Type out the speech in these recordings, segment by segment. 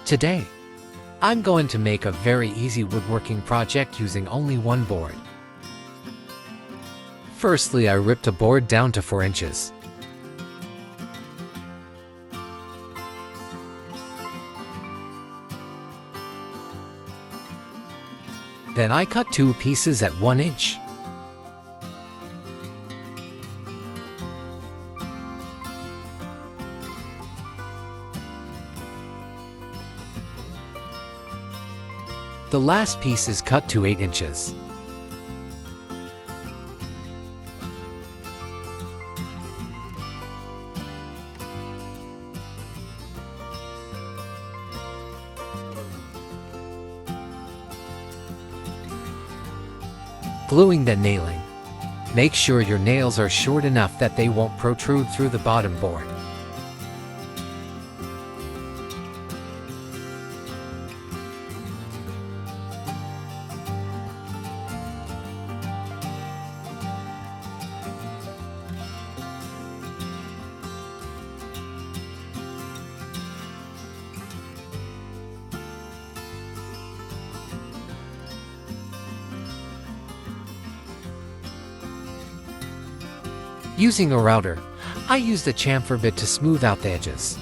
Today, I'm going to make a very easy woodworking project using only one board. Firstly, I ripped a board down to 4 inches. Then I cut 2 pieces at 1 inch. The last piece is cut to 8 inches. Gluing the nailing. Make sure your nails are short enough that they won't protrude through the bottom board. Using a router, I use the chamfer bit to smooth out the edges.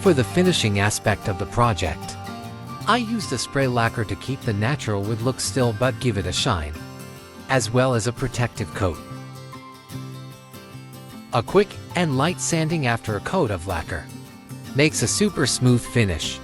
For the finishing aspect of the project, I used a spray lacquer to keep the natural wood look still but give it a shine, as well as a protective coat. A quick and light sanding after a coat of lacquer makes a super smooth finish.